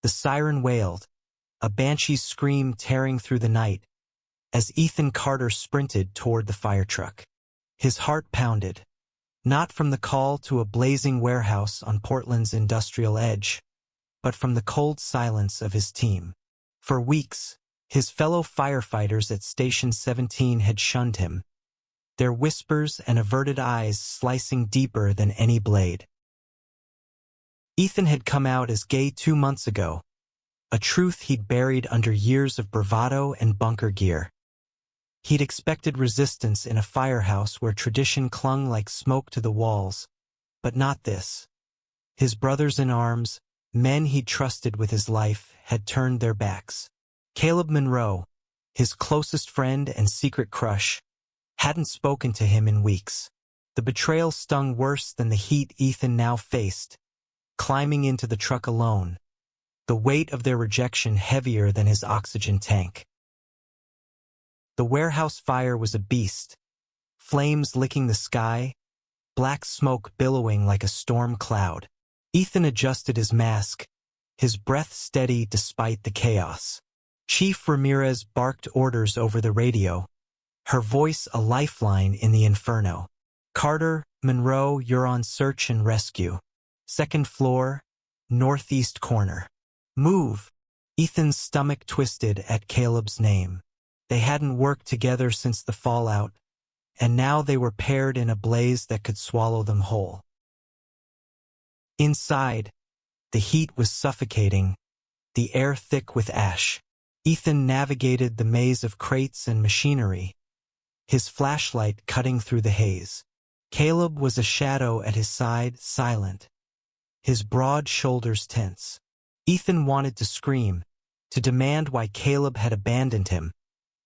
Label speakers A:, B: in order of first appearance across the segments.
A: The siren wailed, a banshee's scream tearing through the night, as Ethan Carter sprinted toward the fire truck. His heart pounded, not from the call to a blazing warehouse on Portland's industrial edge, but from the cold silence of his team. For weeks, his fellow firefighters at Station 17 had shunned him, their whispers and averted eyes slicing deeper than any blade. Ethan had come out as gay 2 months ago, a truth he'd buried under years of bravado and bunker gear. He'd expected resistance in a firehouse where tradition clung like smoke to the walls, but not this. His brothers in arms, men he'd trusted with his life, had turned their backs. Caleb Monroe, his closest friend and secret crush, hadn't spoken to him in weeks. The betrayal stung worse than the heat Ethan now faced, climbing into the truck alone, the weight of their rejection heavier than his oxygen tank. The warehouse fire was a beast, flames licking the sky, black smoke billowing like a storm cloud. Ethan adjusted his mask, his breath steady despite the chaos. Chief Ramirez barked orders over the radio, her voice a lifeline in the inferno. Carter, Monroe, you're on search and rescue. Second floor, northeast corner. Move! Ethan's stomach twisted at Caleb's name. They hadn't worked together since the fallout, and now they were paired in a blaze that could swallow them whole. Inside, the heat was suffocating, the air thick with ash. Ethan navigated the maze of crates and machinery, his flashlight cutting through the haze. Caleb was a shadow at his side, silent, his broad shoulders tense. Ethan wanted to scream, to demand why Caleb had abandoned him,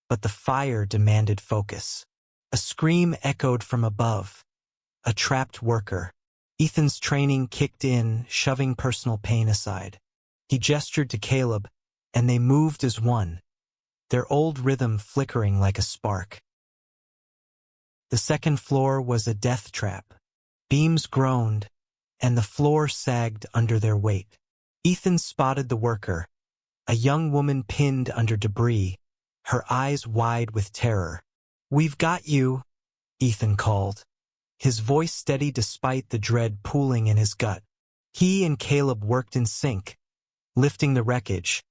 A: but the fire demanded focus. A scream echoed from above, a trapped worker. Ethan's training kicked in, shoving personal pain aside. He gestured to Caleb, and they moved as one, their old rhythm flickering like a spark. The second floor was a death trap. Beams groaned, and the floor sagged under their weight. Ethan spotted the worker, a young woman pinned under debris, her eyes wide with terror. "We've got you," Ethan called, his voice steady despite the dread pooling in his gut. He and Caleb worked in sync, lifting the wreckage,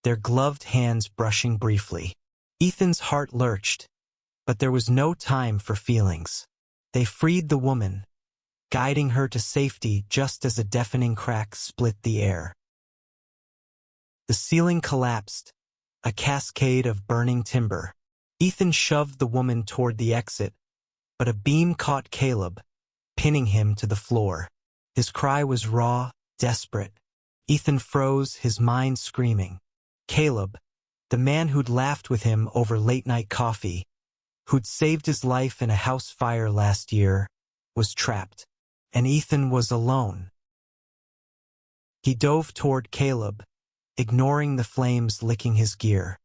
A: their gloved hands brushing briefly. Ethan's heart lurched, but there was no time for feelings. They freed the woman, guiding her to safety just as a deafening crack split the air. The ceiling collapsed, a cascade of burning timber. Ethan shoved the woman toward the exit, but a beam caught Caleb, pinning him to the floor. His cry was raw, desperate. Ethan froze, his mind screaming. Caleb, the man who'd laughed with him over late-night coffee, who'd saved his life in a house fire last year, was trapped, and Ethan was alone. He dove toward Caleb, ignoring the flames licking his gear.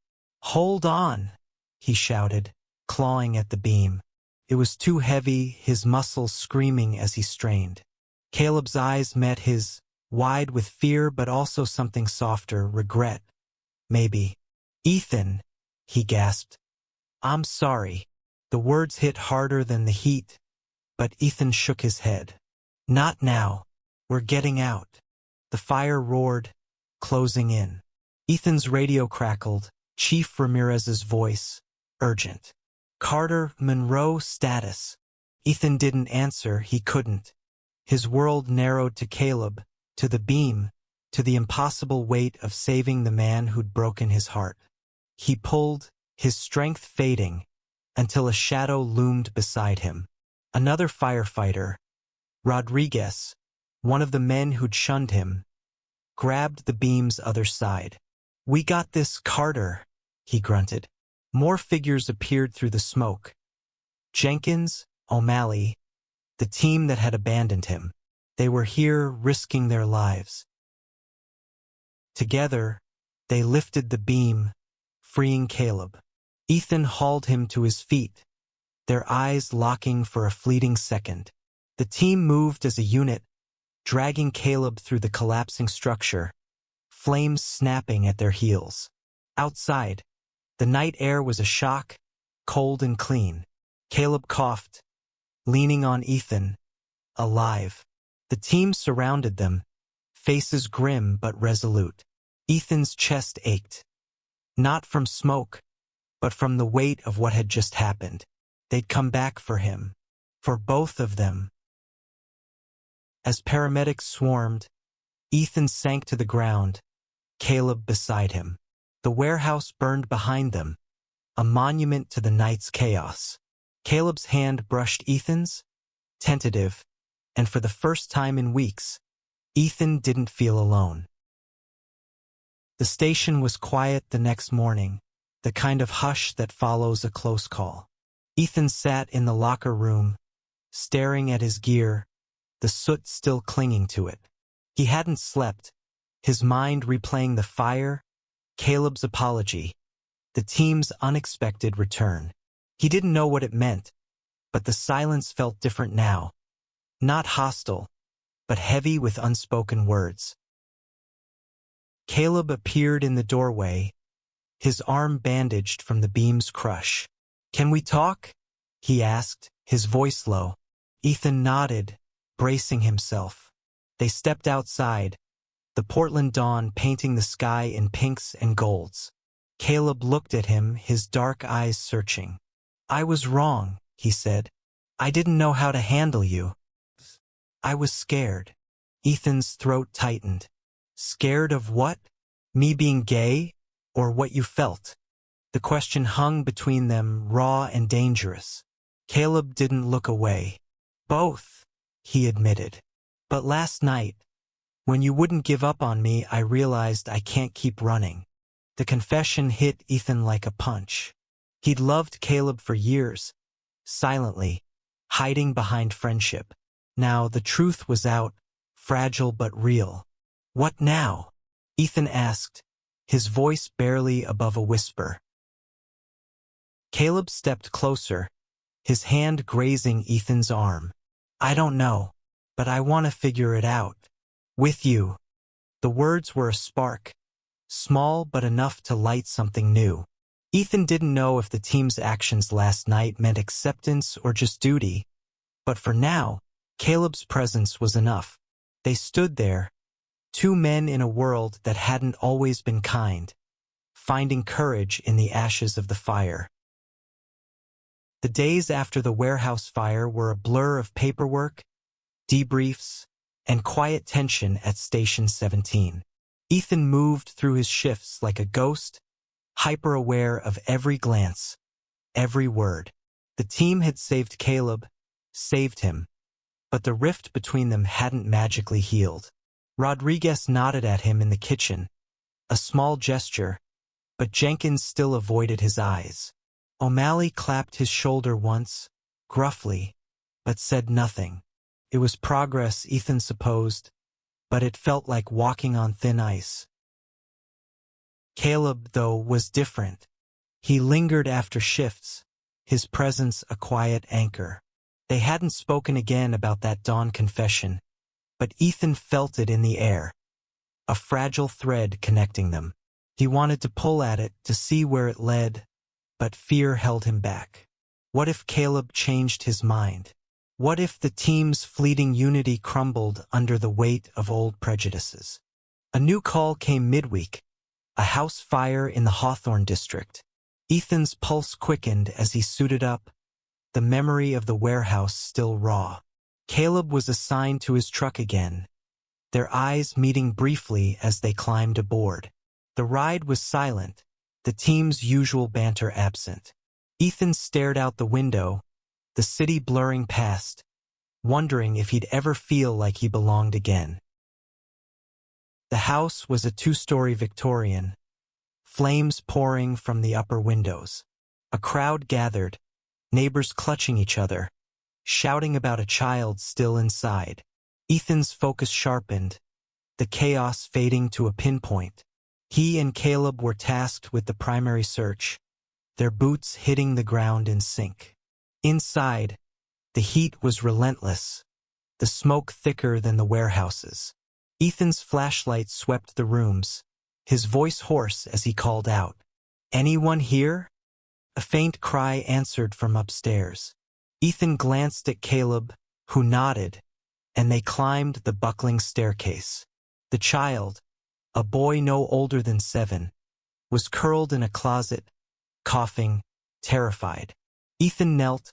A: "Hold on," he shouted, clawing at the beam. It was too heavy, his muscles screaming as he strained. Caleb's eyes met his, wide with fear but also something softer, regret. Maybe. "Ethan," he gasped. "I'm sorry." The words hit harder than the heat, but Ethan shook his head. "Not now. We're getting out." The fire roared, closing in. Ethan's radio crackled, Chief Ramirez's voice, urgent. "Carter, Monroe status." Ethan didn't answer, he couldn't. His world narrowed to Caleb, to the beam, to the impossible weight of saving the man who'd broken his heart. He pulled, his strength fading, until a shadow loomed beside him. Another firefighter, Rodriguez, one of the men who'd shunned him, grabbed the beam's other side. "We got this, Carter," he grunted. More figures appeared through the smoke. Jenkins, O'Malley, the team that had abandoned him. They were here risking their lives. Together, they lifted the beam, freeing Caleb. Ethan hauled him to his feet, their eyes locking for a fleeting second. The team moved as a unit, dragging Caleb through the collapsing structure, flames snapping at their heels. Outside, the night air was a shock, cold and clean. Caleb coughed, leaning on Ethan, alive. The team surrounded them, faces grim but resolute. Ethan's chest ached, not from smoke, but from the weight of what had just happened. They'd come back for him, for both of them. As paramedics swarmed, Ethan sank to the ground, Caleb beside him. The warehouse burned behind them, a monument to the night's chaos. Caleb's hand brushed Ethan's, tentative, and for the first time in weeks, Ethan didn't feel alone. The station was quiet the next morning, the kind of hush that follows a close call. Ethan sat in the locker room, staring at his gear, the soot still clinging to it. He hadn't slept, his mind replaying the fire, Caleb's apology, the team's unexpected return. He didn't know what it meant, but the silence felt different now. Not hostile, but heavy with unspoken words. Caleb appeared in the doorway, his arm bandaged from the beam's crush. "Can we talk?" he asked, his voice low. Ethan nodded, bracing himself. They stepped outside, the Portland dawn painting the sky in pinks and golds. Caleb looked at him, his dark eyes searching. "I was wrong," he said. "I didn't know how to handle you. I was scared." Ethan's throat tightened. "Scared of what? Me being gay? Or what you felt?" The question hung between them, raw and dangerous. Caleb didn't look away. "Both," he admitted. "But last night, when you wouldn't give up on me, I realized I can't keep running." The confession hit Ethan like a punch. He'd loved Caleb for years, silently, hiding behind friendship. Now the truth was out, fragile but real. "What now?" Ethan asked, his voice barely above a whisper. Caleb stepped closer, his hand grazing Ethan's arm. "I don't know, but I want to figure it out. With you." The words were a spark, small but enough to light something new. Ethan didn't know if the team's actions last night meant acceptance or just duty, but for now, Caleb's presence was enough. They stood there, two men in a world that hadn't always been kind, finding courage in the ashes of the fire. The days after the warehouse fire were a blur of paperwork, debriefs, and quiet tension at Station 17. Ethan moved through his shifts like a ghost, hyper-aware of every glance, every word. The team had saved Caleb, saved him, but the rift between them hadn't magically healed. Rodriguez nodded at him in the kitchen, a small gesture, but Jenkins still avoided his eyes. O'Malley clapped his shoulder once, gruffly, but said nothing. It was progress, Ethan supposed, but it felt like walking on thin ice. Caleb, though, was different. He lingered after shifts, his presence a quiet anchor. They hadn't spoken again about that dawn confession, but Ethan felt it in the air, a fragile thread connecting them. He wanted to pull at it to see where it led, but fear held him back. What if Caleb changed his mind? What if the team's fleeting unity crumbled under the weight of old prejudices? A new call came midweek, a house fire in the Hawthorne district. Ethan's pulse quickened as he suited up, the memory of the warehouse still raw. Caleb was assigned to his truck again, their eyes meeting briefly as they climbed aboard. The ride was silent, the team's usual banter absent. Ethan stared out the window, the city blurring past, wondering if he'd ever feel like he belonged again. The house was a two-story Victorian, flames pouring from the upper windows. A crowd gathered, neighbors clutching each other, shouting about a child still inside. Ethan's focus sharpened, the chaos fading to a pinpoint. He and Caleb were tasked with the primary search, their boots hitting the ground in sync. Inside, the heat was relentless, the smoke thicker than the warehouses. Ethan's flashlight swept the rooms, his voice hoarse as he called out, "Anyone here?" A faint cry answered from upstairs. Ethan glanced at Caleb, who nodded, and they climbed the buckling staircase. The child, a boy no older than 7, was curled in a closet, coughing, terrified. Ethan knelt,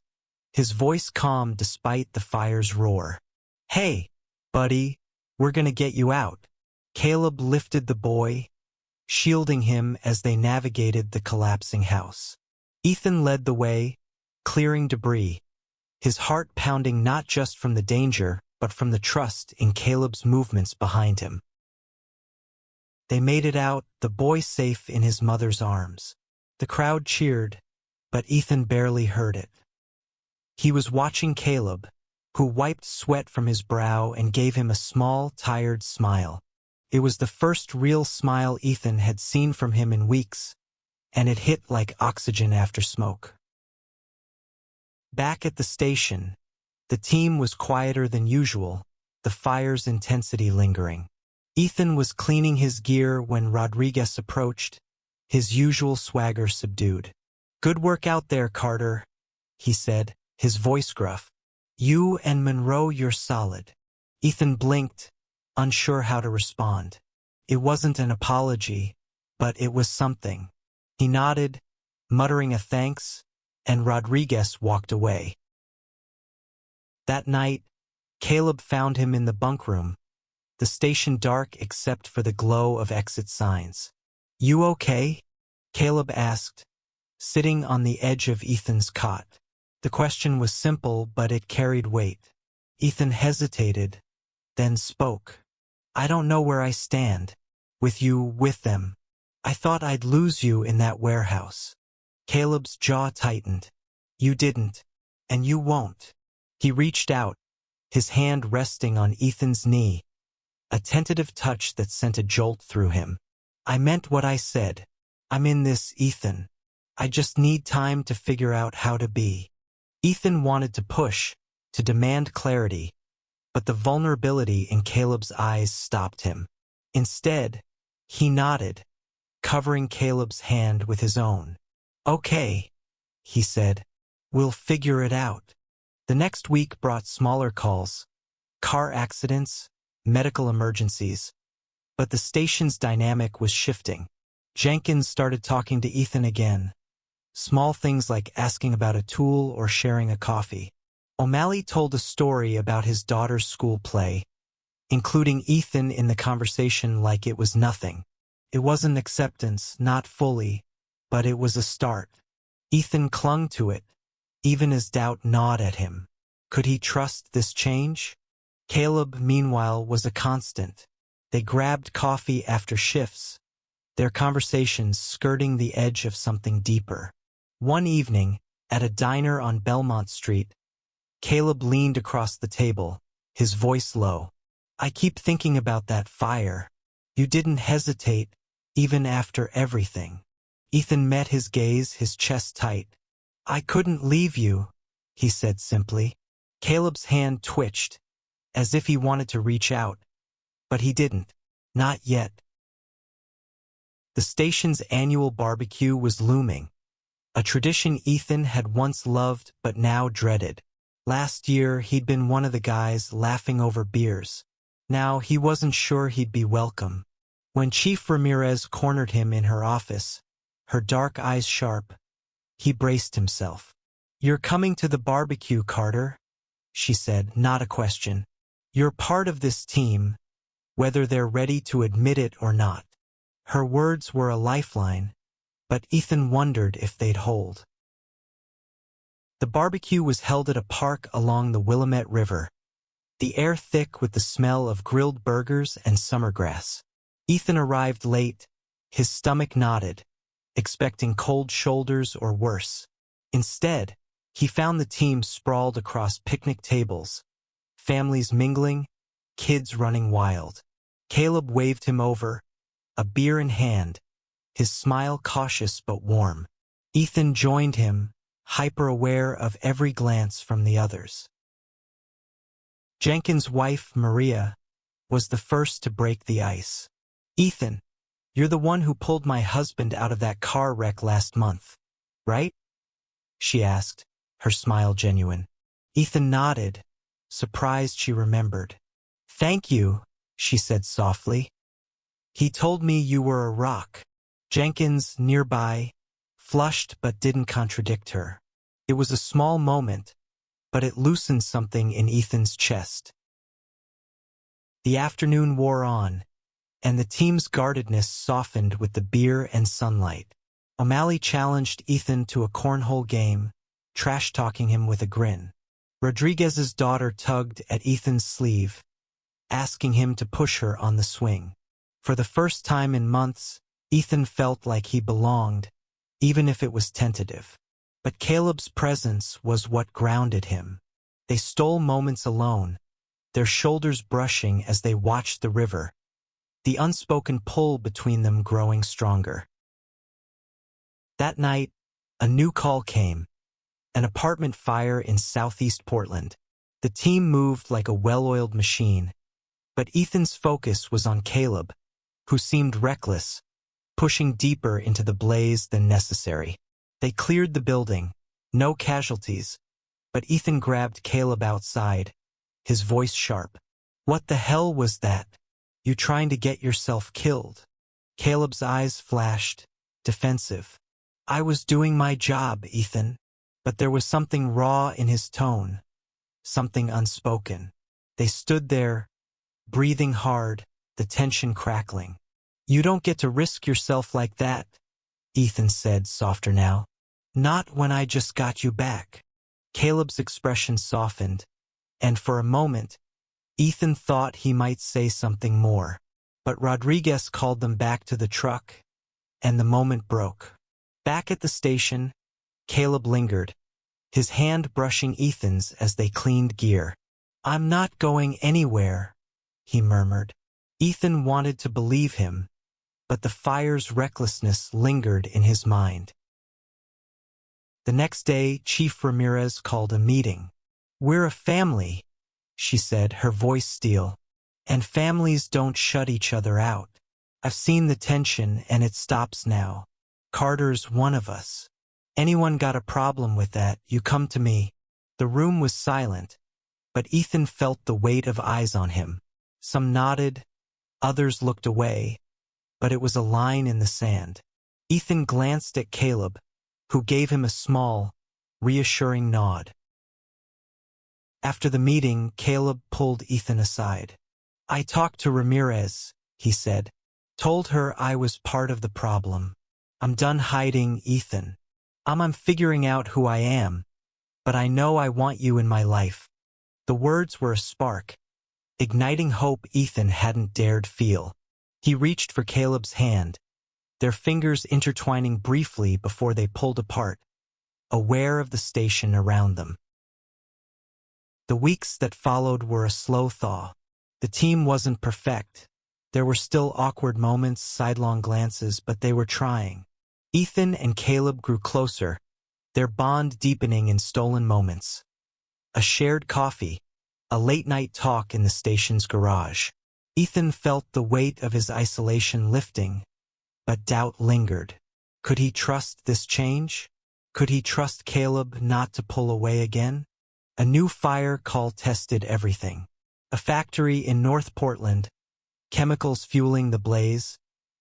A: his voice calm despite the fire's roar. "Hey, buddy, we're gonna get you out." Caleb lifted the boy, shielding him as they navigated the collapsing house. Ethan led the way, clearing debris, his heart pounding not just from the danger, but from the trust in Caleb's movements behind him. They made it out, the boy safe in his mother's arms. The crowd cheered, but Ethan barely heard it. He was watching Caleb, who wiped sweat from his brow and gave him a small, tired smile. It was the first real smile Ethan had seen from him in weeks, and it hit like oxygen after smoke. Back at the station, the team was quieter than usual, the fire's intensity lingering. Ethan was cleaning his gear when Rodriguez approached, his usual swagger subdued. "Good work out there, Carter," he said, his voice gruff. "You and Monroe, you're solid." Ethan blinked, unsure how to respond. It wasn't an apology, but it was something. He nodded, muttering a thanks, and Rodriguez walked away. That night, Caleb found him in the bunk room, the station dark except for the glow of exit signs. "You okay?" Caleb asked, sitting on the edge of Ethan's cot. The question was simple, but it carried weight. Ethan hesitated, then spoke. "I don't know where I stand. With them. I thought I'd lose you in that warehouse." Caleb's jaw tightened. "You didn't, and you won't." He reached out, his hand resting on Ethan's knee, a tentative touch that sent a jolt through him. "I meant what I said. I'm in this, Ethan. I just need time to figure out how to be." Ethan wanted to push, to demand clarity, but the vulnerability in Caleb's eyes stopped him. Instead, he nodded, covering Caleb's hand with his own. "Okay," he said. "We'll figure it out." The next week brought smaller calls, car accidents, medical emergencies, but the station's dynamic was shifting. Jenkins started talking to Ethan again, small things like asking about a tool or sharing a coffee. O'Malley told a story about his daughter's school play, including Ethan in the conversation like it was nothing. It wasn't acceptance, not fully, but it was a start. Ethan clung to it, even as doubt gnawed at him. Could he trust this change? Caleb, meanwhile, was a constant. They grabbed coffee after shifts, their conversations skirting the edge of something deeper. One evening, at a diner on Belmont Street, Caleb leaned across the table, his voice low. "I keep thinking about that fire. You didn't hesitate, even after everything." Ethan met his gaze, his chest tight. "I couldn't leave you," he said simply. Caleb's hand twitched, as if he wanted to reach out, but he didn't. Not yet. The station's annual barbecue was looming, a tradition Ethan had once loved but now dreaded. Last year, he'd been one of the guys laughing over beers. Now he wasn't sure he'd be welcome. When Chief Ramirez cornered him in her office, her dark eyes sharp, he braced himself. "You're coming to the barbecue, Carter," she said, not a question. "You're part of this team, whether they're ready to admit it or not." Her words were a lifeline, but Ethan wondered if they'd hold. The barbecue was held at a park along the Willamette River, the air thick with the smell of grilled burgers and summer grass. Ethan arrived late, his stomach knotted, expecting cold shoulders or worse. Instead, he found the team sprawled across picnic tables, families mingling, kids running wild. Caleb waved him over, a beer in hand, his smile cautious but warm. Ethan joined him, hyper-aware of every glance from the others. Jenkins' wife, Maria, was the first to break the ice. "Ethan, "You're the one who pulled my husband out of that car wreck last month, right?" she asked, her smile genuine. Ethan nodded, surprised she remembered. "Thank you," she said softly. "He told me you were a rock." Jenkins, nearby, flushed but didn't contradict her. It was a small moment, but it loosened something in Ethan's chest. The afternoon wore on, and the team's guardedness softened with the beer and sunlight. O'Malley challenged Ethan to a cornhole game, trash-talking him with a grin. Rodriguez's daughter tugged at Ethan's sleeve, asking him to push her on the swing. For the first time in months, Ethan felt like he belonged, even if it was tentative. But Caleb's presence was what grounded him. They stole moments alone, their shoulders brushing as they watched the river, the unspoken pull between them growing stronger. That night, a new call came, an apartment fire in southeast Portland. The team moved like a well-oiled machine, but Ethan's focus was on Caleb, who seemed reckless, pushing deeper into the blaze than necessary. They cleared the building, no casualties, but Ethan grabbed Caleb outside, his voice sharp. "What the hell was that? You trying to get yourself killed?" Caleb's eyes flashed, defensive. "I was doing my job, Ethan." But there was something raw in his tone, something unspoken. They stood there, breathing hard, the tension crackling. "You don't get to risk yourself like that," Ethan said, softer now. "Not when I just got you back." Caleb's expression softened, and for a moment, Ethan thought he might say something more. But Rodriguez called them back to the truck, and the moment broke. Back at the station, Caleb lingered, his hand brushing Ethan's as they cleaned gear. "I'm not going anywhere," he murmured. Ethan wanted to believe him, but the fire's recklessness lingered in his mind. The next day, Chief Ramirez called a meeting. "We're a family," she said, her voice steel, "and families don't shut each other out. I've seen the tension, and it stops now. Carter's one of us. Anyone got a problem with that, you come to me." The room was silent, but Ethan felt the weight of eyes on him. Some nodded, others looked away, but it was a line in the sand. Ethan glanced at Caleb, who gave him a small, reassuring nod. After the meeting, Caleb pulled Ethan aside. "I talked to Ramirez," he said. "Told her I was part of the problem. I'm done hiding, Ethan. I'm figuring out who I am, but I know I want you in my life." The words were a spark, igniting hope Ethan hadn't dared feel. He reached for Caleb's hand, their fingers intertwining briefly before they pulled apart, aware of the station around them. The weeks that followed were a slow thaw. The team wasn't perfect. There were still awkward moments, sidelong glances, but they were trying. Ethan and Caleb grew closer, their bond deepening in stolen moments. A shared coffee, a late-night talk in the station's garage. Ethan felt the weight of his isolation lifting, but doubt lingered. Could he trust this change? Could he trust Caleb not to pull away again? A new fire call tested everything. A factory in North Portland, chemicals fueling the blaze,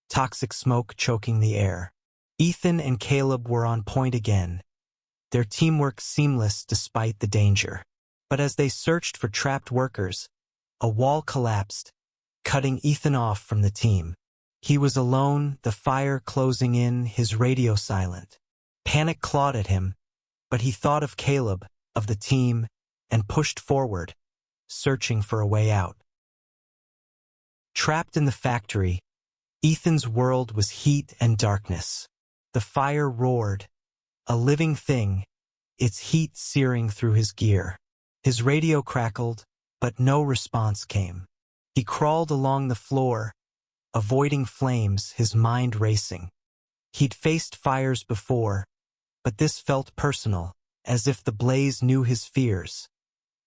A: toxic smoke choking the air. Ethan and Caleb were on point again, their teamwork seamless despite the danger. But as they searched for trapped workers, a wall collapsed, cutting Ethan off from the team. He was alone, the fire closing in, his radio silent. Panic clawed at him, but he thought of Caleb, of the team, and pushed forward, searching for a way out. Trapped in the factory, Ethan's world was heat and darkness. The fire roared, a living thing, its heat searing through his gear. His radio crackled, but no response came. He crawled along the floor, avoiding flames, his mind racing. He'd faced fires before, but this felt personal, as if the blaze knew his fears.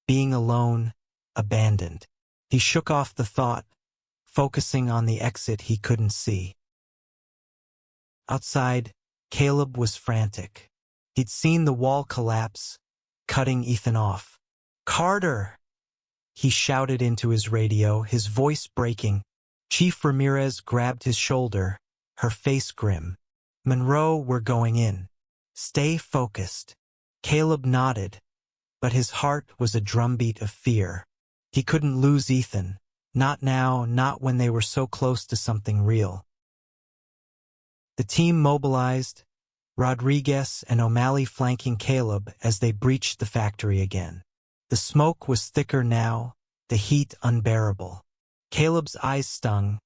A: Being alone, abandoned. He shook off the thought, focusing on the exit he couldn't see. Outside, Caleb was frantic. He'd seen the wall collapse, cutting Ethan off. "Carter!" He shouted into his radio, his voice breaking. Chief Ramirez grabbed his shoulder, her face grim. "Monroe, we're going in. Stay focused." Caleb nodded, but his heart was a drumbeat of fear. He couldn't lose Ethan. Not now, not when they were so close to something real. The team mobilized, Rodriguez and O'Malley flanking Caleb as they breached the factory again. The smoke was thicker now, the heat unbearable. Caleb's eyes stung,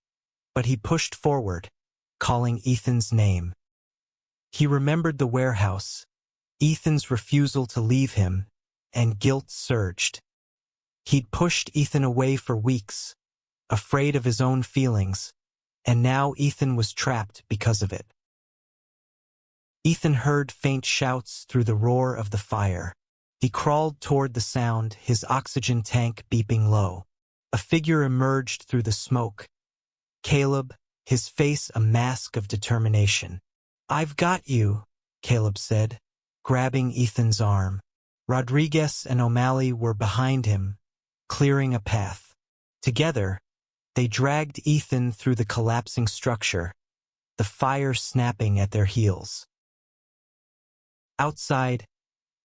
A: but he pushed forward, calling Ethan's name. He remembered the warehouse, Ethan's refusal to leave him, and guilt surged. He'd pushed Ethan away for weeks, afraid of his own feelings, and now Ethan was trapped because of it. Ethan heard faint shouts through the roar of the fire. He crawled toward the sound, his oxygen tank beeping low. A figure emerged through the smoke. Caleb, his face a mask of determination. "I've got you," Caleb said, grabbing Ethan's arm. Rodriguez and O'Malley were behind him, clearing a path. Together, they dragged Ethan through the collapsing structure, the fire snapping at their heels. Outside,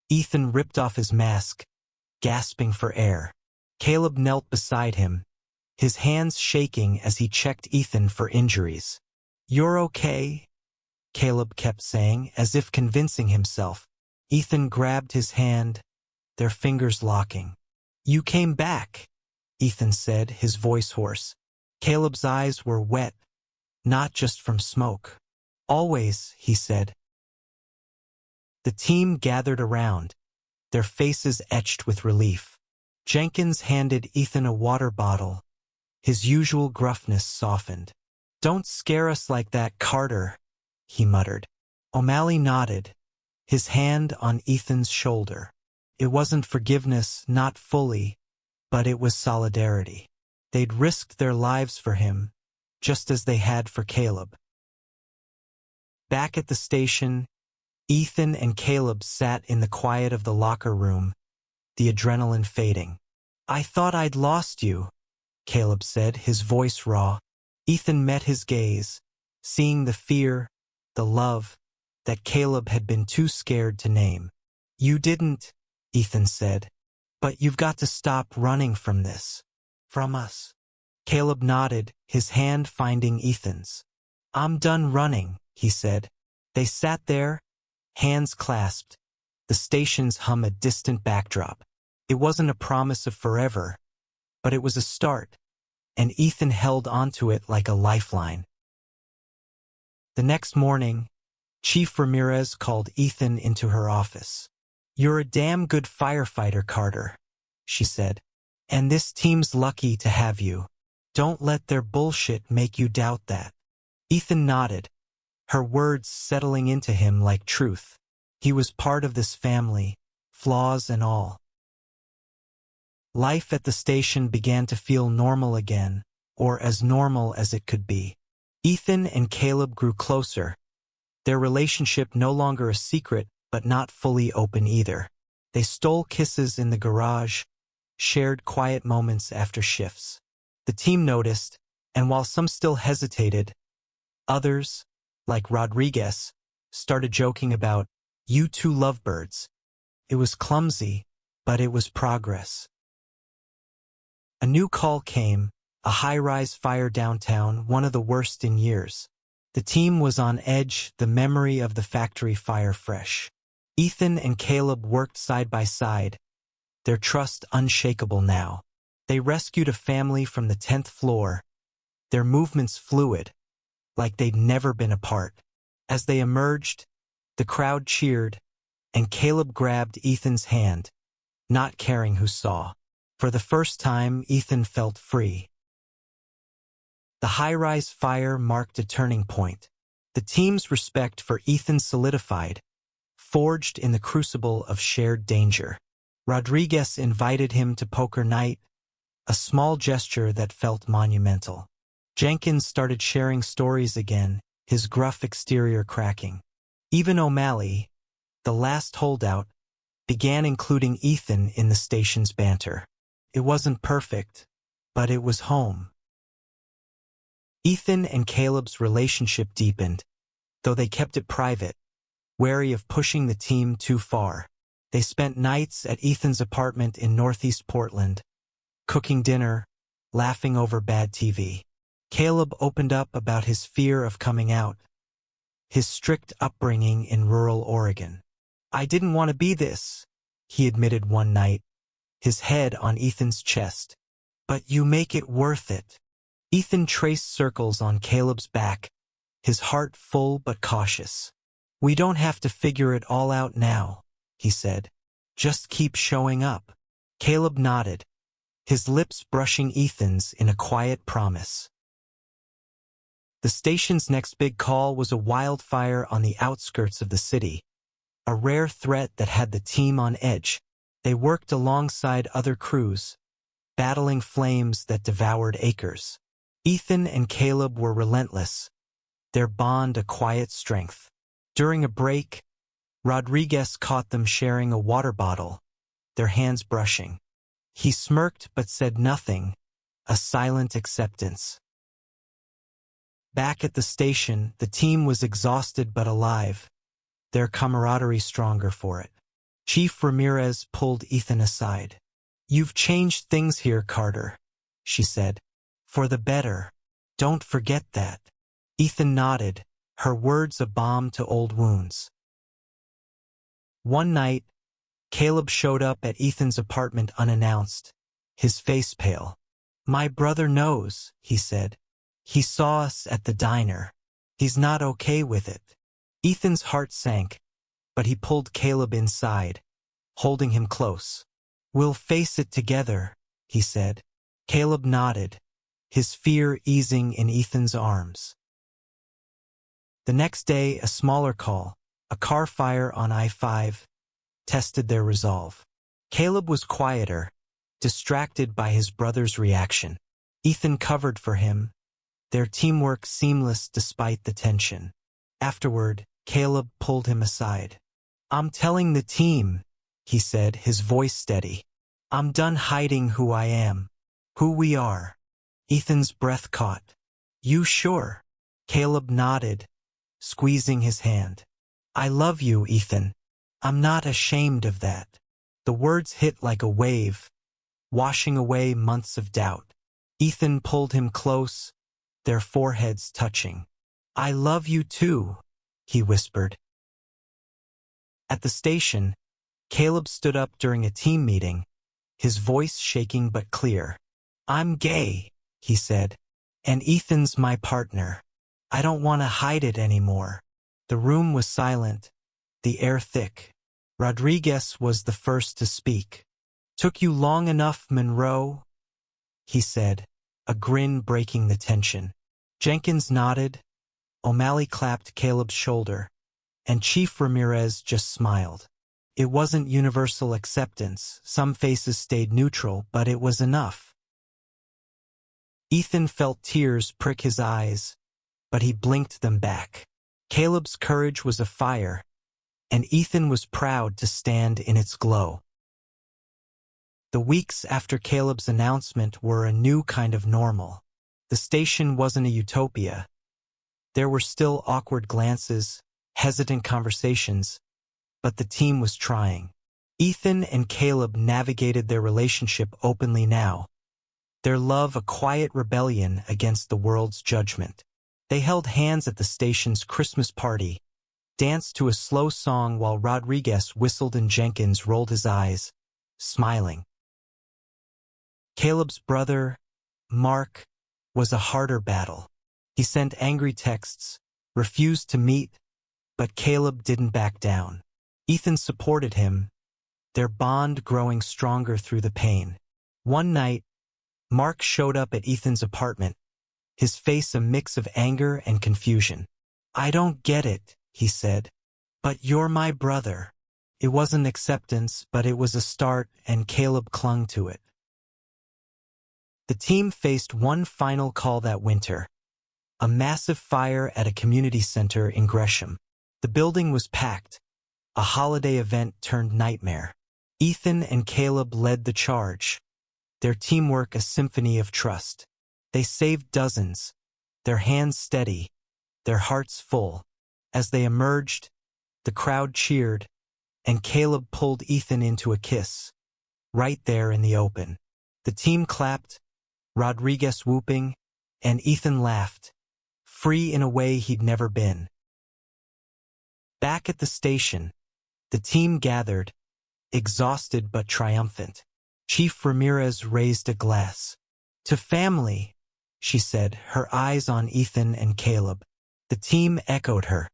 A: Ethan ripped off his mask, gasping for air. Caleb knelt beside him, his hands shaking as he checked Ethan for injuries. "You're okay," Caleb kept saying, as if convincing himself. Ethan grabbed his hand, their fingers locking. "You came back," Ethan said, his voice hoarse. Caleb's eyes were wet, not just from smoke. "Always," he said. The team gathered around, their faces etched with relief. Jenkins handed Ethan a water bottle. His usual gruffness softened. "Don't scare us like that, Carter," he muttered. O'Malley nodded, his hand on Ethan's shoulder. It wasn't forgiveness, not fully, but it was solidarity. They'd risked their lives for him, just as they had for Caleb. Back at the station, Ethan and Caleb sat in the quiet of the locker room, the adrenaline fading. "I thought I'd lost you," Caleb said, his voice raw. Ethan met his gaze, seeing the fear, the love, that Caleb had been too scared to name. "You didn't," Ethan said, "but you've got to stop running from this. From us." Caleb nodded, his hand finding Ethan's. "I'm done running," he said. They sat there, hands clasped, the station's hum a distant backdrop. It wasn't a promise of forever, but it was a start, and Ethan held onto it like a lifeline. The next morning, Chief Ramirez called Ethan into her office. "You're a damn good firefighter, Carter," she said, "and this team's lucky to have you. Don't let their bullshit make you doubt that." Ethan nodded, her words settling into him like truth. He was part of this family, flaws and all. Life at the station began to feel normal again, or as normal as it could be. Ethan and Caleb grew closer, their relationship no longer a secret, but not fully open either. They stole kisses in the garage, shared quiet moments after shifts. The team noticed, and while some still hesitated, others, like Rodriguez, started joking about, "You two lovebirds." It was clumsy, but it was progress. A new call came, a high-rise fire downtown, one of the worst in years. The team was on edge, the memory of the factory fire fresh. Ethan and Caleb worked side by side, their trust unshakable now. They rescued a family from the 10th floor, their movements fluid, like they'd never been apart. As they emerged, the crowd cheered, and Caleb grabbed Ethan's hand, not caring who saw. For the first time, Ethan felt free. The high-rise fire marked a turning point. The team's respect for Ethan solidified, forged in the crucible of shared danger. Rodriguez invited him to poker night, a small gesture that felt monumental. Jenkins started sharing stories again, his gruff exterior cracking. Even O'Malley, the last holdout, began including Ethan in the station's banter. It wasn't perfect, but it was home. Ethan and Caleb's relationship deepened, though they kept it private, wary of pushing the team too far. They spent nights at Ethan's apartment in Northeast Portland, cooking dinner, laughing over bad TV. Caleb opened up about his fear of coming out, his strict upbringing in rural Oregon. "I didn't want to be this," he admitted one night, his head on Ethan's chest. "But you make it worth it." Ethan traced circles on Caleb's back, his heart full but cautious. "We don't have to figure it all out now," he said. "Just keep showing up." Caleb nodded, his lips brushing Ethan's in a quiet promise. The station's next big call was a wildfire on the outskirts of the city, a rare threat that had the team on edge. They worked alongside other crews, battling flames that devoured acres. Ethan and Caleb were relentless, their bond a quiet strength. During a break, Rodriguez caught them sharing a water bottle, their hands brushing. He smirked but said nothing, a silent acceptance. Back at the station, the team was exhausted but alive, their camaraderie stronger for it. Chief Ramirez pulled Ethan aside. "You've changed things here, Carter," she said. "For the better. Don't forget that." Ethan nodded, her words a balm to old wounds. One night, Caleb showed up at Ethan's apartment unannounced, his face pale. "My brother knows," he said. "He saw us at the diner. He's not okay with it." Ethan's heart sank, but he pulled Caleb inside, holding him close. "We'll face it together," he said. Caleb nodded, his fear easing in Ethan's arms. The next day, a smaller call, a car fire on I-5, tested their resolve. Caleb was quieter, distracted by his brother's reaction. Ethan covered for him, their teamwork seamless despite the tension. Afterward, Caleb pulled him aside. "I'm telling the team," he said, his voice steady. "I'm done hiding who I am, who we are." Ethan's breath caught. "You sure?" Caleb nodded, squeezing his hand. "I love you, Ethan. I'm not ashamed of that." The words hit like a wave, washing away months of doubt. Ethan pulled him close, their foreheads touching. "I love you too," he whispered. At the station, Caleb stood up during a team meeting, his voice shaking but clear. "I'm gay," he said, "and Ethan's my partner. I don't want to hide it anymore." The room was silent, the air thick. Rodriguez was the first to speak. "Took you long enough, Monroe?" he said, a grin breaking the tension. Jenkins nodded, O'Malley clapped Caleb's shoulder, and Chief Ramirez just smiled. It wasn't universal acceptance, some faces stayed neutral, but it was enough. Ethan felt tears prick his eyes, but he blinked them back. Caleb's courage was afire, and Ethan was proud to stand in its glow. The weeks after Caleb's announcement were a new kind of normal. The station wasn't a utopia. There were still awkward glances, hesitant conversations, but the team was trying. Ethan and Caleb navigated their relationship openly now, their love a quiet rebellion against the world's judgment. They held hands at the station's Christmas party, danced to a slow song while Rodriguez whistled and Jenkins rolled his eyes, smiling. Caleb's brother, Mark, was a harder battle. He sent angry texts, refused to meet, but Caleb didn't back down. Ethan supported him, their bond growing stronger through the pain. One night, Mark showed up at Ethan's apartment, his face a mix of anger and confusion. "I don't get it," he said, "but you're my brother." It wasn't acceptance, but it was a start, and Caleb clung to it. The team faced one final call that winter, A massive fire at a community center in Gresham. The building was packed. A holiday event turned nightmare. Ethan and Caleb led the charge. Their teamwork a symphony of trust. They saved dozens, their hands steady, their hearts full. As they emerged, the crowd cheered, and Caleb pulled Ethan into a kiss, right there in the open. The team clapped, Rodriguez whooping, and Ethan laughed, free in a way he'd never been. Back at the station, the team gathered, exhausted but triumphant. Chief Ramirez raised a glass. "To family," she said, her eyes on Ethan and Caleb. The team echoed her,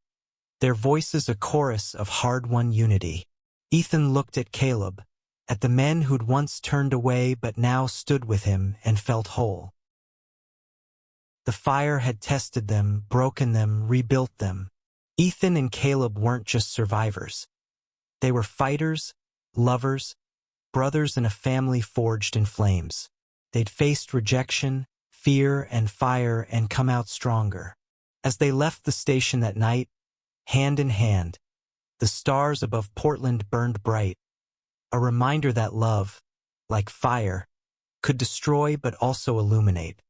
A: their voices a chorus of hard-won unity. Ethan looked at Caleb, at the men who'd once turned away but now stood with him and felt whole. The fire had tested them, broken them, rebuilt them. Ethan and Caleb weren't just survivors. They were fighters, lovers, brothers in a family forged in flames. They'd faced rejection, fear, and fire and come out stronger. As they left the station that night, hand in hand, the stars above Portland burned bright, a reminder that love, like fire, could destroy but also illuminate.